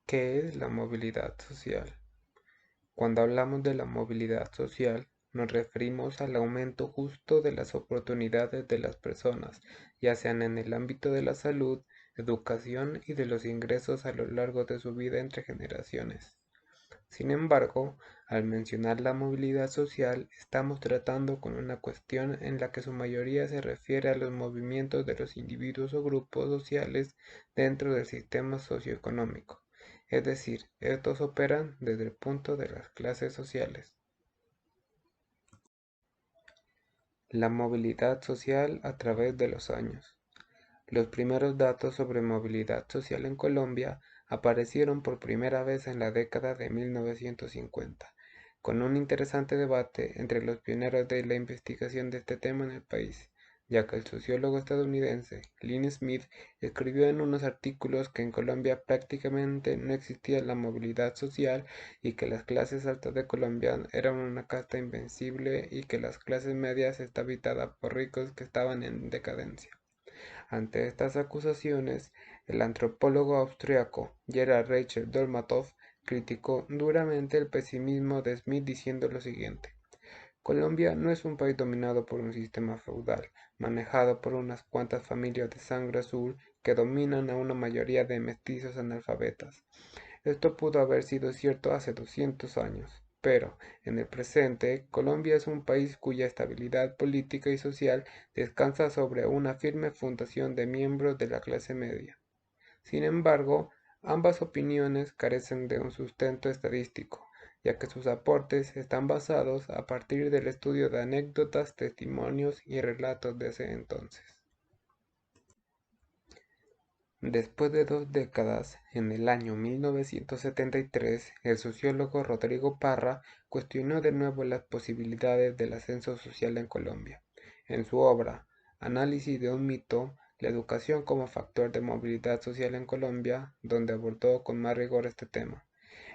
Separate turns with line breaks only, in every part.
¿Qué es la movilidad social? Cuando hablamos de la movilidad social, nos referimos al aumento justo de las oportunidades de las personas, ya sean en el ámbito de la salud, educación y de los ingresos a lo largo de su vida entre generaciones. Sin embargo, al mencionar la movilidad social, estamos tratando con una cuestión en la que su mayoría se refiere a los movimientos de los individuos o grupos sociales dentro del sistema socioeconómico, es decir, estos operan desde el punto de las clases sociales. La movilidad social a través de los años. Los primeros datos sobre movilidad social en Colombia aparecieron por primera vez en la década de 1950, con un interesante debate entre los pioneros de la investigación de este tema en el país, ya que el sociólogo estadounidense Lynn Smith escribió en unos artículos que en Colombia prácticamente no existía la movilidad social y que las clases altas de Colombia eran una casta invencible y que las clases medias está habitada por ricos que estaban en decadencia. Ante estas acusaciones, el antropólogo austriaco Gerhard Reicher Dolmatov criticó duramente el pesimismo de Smith diciendo lo siguiente: Colombia no es un país dominado por un sistema feudal, manejado por unas cuantas familias de sangre azul que dominan a una mayoría de mestizos analfabetas. Esto pudo haber sido cierto hace 200 años, pero en el presente Colombia es un país cuya estabilidad política y social descansa sobre una firme fundación de miembros de la clase media. Sin embargo, ambas opiniones carecen de un sustento estadístico, ya que sus aportes están basados a partir del estudio de anécdotas, testimonios y relatos de ese entonces. Después de 2 décadas, en el año 1973, el sociólogo Rodrigo Parra cuestionó de nuevo las posibilidades del ascenso social en Colombia. En su obra Análisis de un mito, la educación como factor de movilidad social en Colombia, donde abordó con más rigor este tema.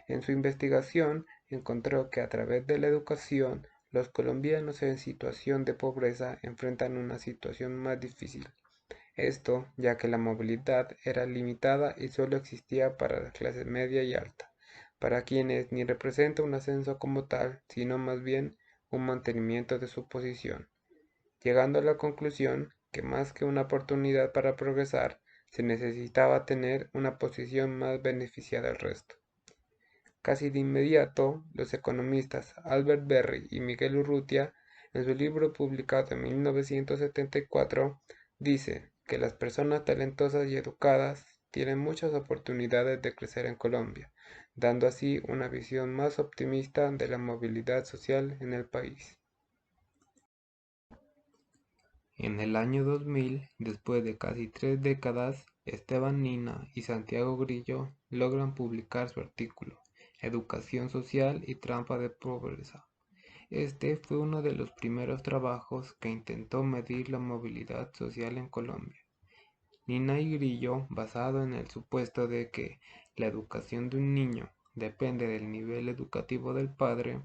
En su investigación encontró que a través de la educación, los colombianos en situación de pobreza enfrentan una situación más difícil. Esto ya que la movilidad era limitada y solo existía para la clase media y alta, para quienes ni representa un ascenso como tal, sino más bien un mantenimiento de su posición, llegando a la conclusión que más que una oportunidad para progresar, se necesitaba tener una posición más beneficiada al resto. Casi de inmediato, los economistas Albert Berry y Miguel Urrutia, en su libro publicado en 1974, dicen que las personas talentosas y educadas tienen muchas oportunidades de crecer en Colombia, dando así una visión más optimista de la movilidad social en el país. En el año 2000, después de casi 3 décadas, Esteban Nina y Santiago Grillo logran publicar su artículo Educación social y trampa de pobreza. Este fue uno de los primeros trabajos que intentó medir la movilidad social en Colombia. Nina y Grillo, basado en el supuesto de que la educación de un niño depende del nivel educativo del padre,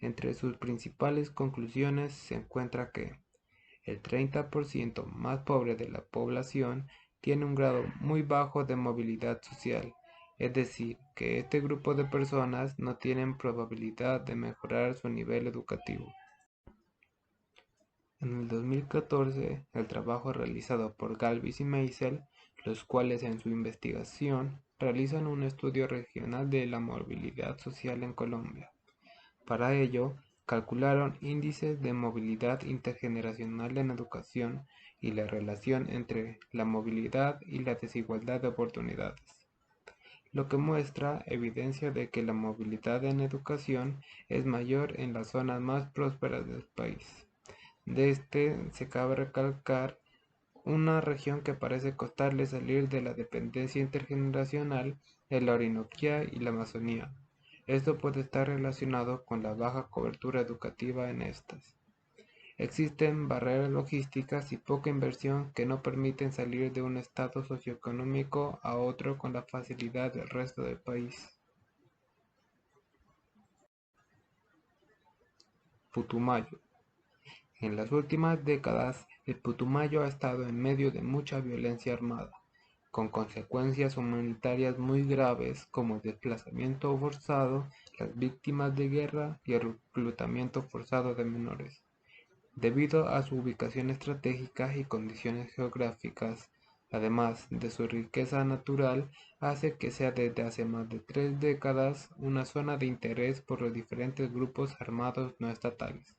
entre sus principales conclusiones se encuentra que el 30% más pobre de la población tiene un grado muy bajo de movilidad social, es decir, que este grupo de personas no tienen probabilidad de mejorar su nivel educativo. En el 2014, el trabajo realizado por Galvis y Meisel, los cuales en su investigación realizan un estudio regional de la movilidad social en Colombia. Para ello, calcularon índices de movilidad intergeneracional en educación y la relación entre la movilidad y la desigualdad de oportunidades, lo que muestra evidencia de que la movilidad en educación es mayor en las zonas más prósperas del país. De este se cabe recalcar una región que parece costarle salir de la dependencia intergeneracional de la Orinoquía y la Amazonía. Esto puede estar relacionado con la baja cobertura educativa en estas. Existen barreras logísticas y poca inversión que no permiten salir de un estado socioeconómico a otro con la facilidad del resto del país. Putumayo. En las últimas décadas, el Putumayo ha estado en medio de mucha violencia armada, con consecuencias humanitarias muy graves como el desplazamiento forzado, las víctimas de guerra y el reclutamiento forzado de menores. Debido a su ubicación estratégica y condiciones geográficas, además de su riqueza natural, hace que sea desde hace más de 3 décadas una zona de interés por los diferentes grupos armados no estatales.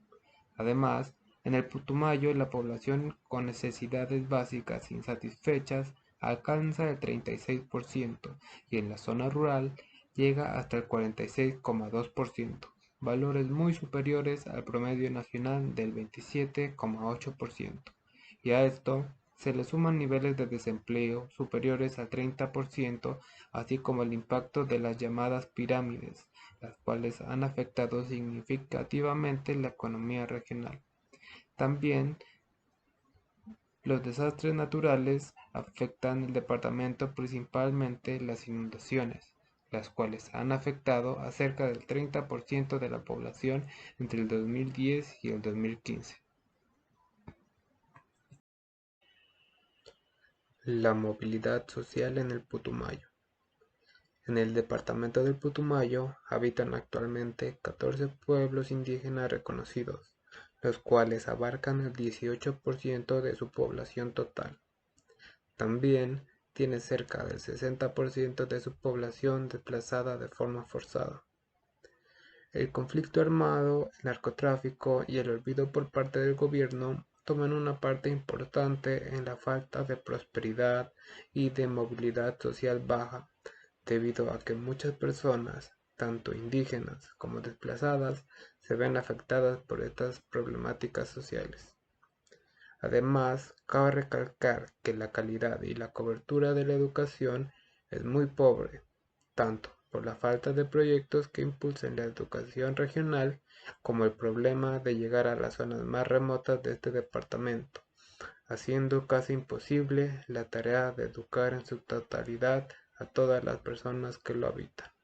Además, en el Putumayo la población con necesidades básicas insatisfechas alcanza el 36% y en la zona rural llega hasta el 46,2%, valores muy superiores al promedio nacional del 27,8%. Y a esto se le suman niveles de desempleo superiores al 30%, así como el impacto de las llamadas pirámides, las cuales han afectado significativamente la economía regional. También los desastres naturales afectan el departamento, principalmente las inundaciones, las cuales han afectado a cerca del 30% de la población entre el 2010 y el 2015. La movilidad social en el Putumayo. En el departamento del Putumayo habitan actualmente 14 pueblos indígenas reconocidos, los cuales abarcan el 18% de su población total. También tiene cerca del 60% de su población desplazada de forma forzada. El conflicto armado, el narcotráfico y el olvido por parte del gobierno toman una parte importante en la falta de prosperidad y de movilidad social baja, debido a que muchas personas, tanto indígenas como desplazadas, se ven afectadas por estas problemáticas sociales. Además, cabe recalcar que la calidad y la cobertura de la educación es muy pobre, tanto por la falta de proyectos que impulsen la educación regional como el problema de llegar a las zonas más remotas de este departamento, haciendo casi imposible la tarea de educar en su totalidad a todas las personas que lo habitan.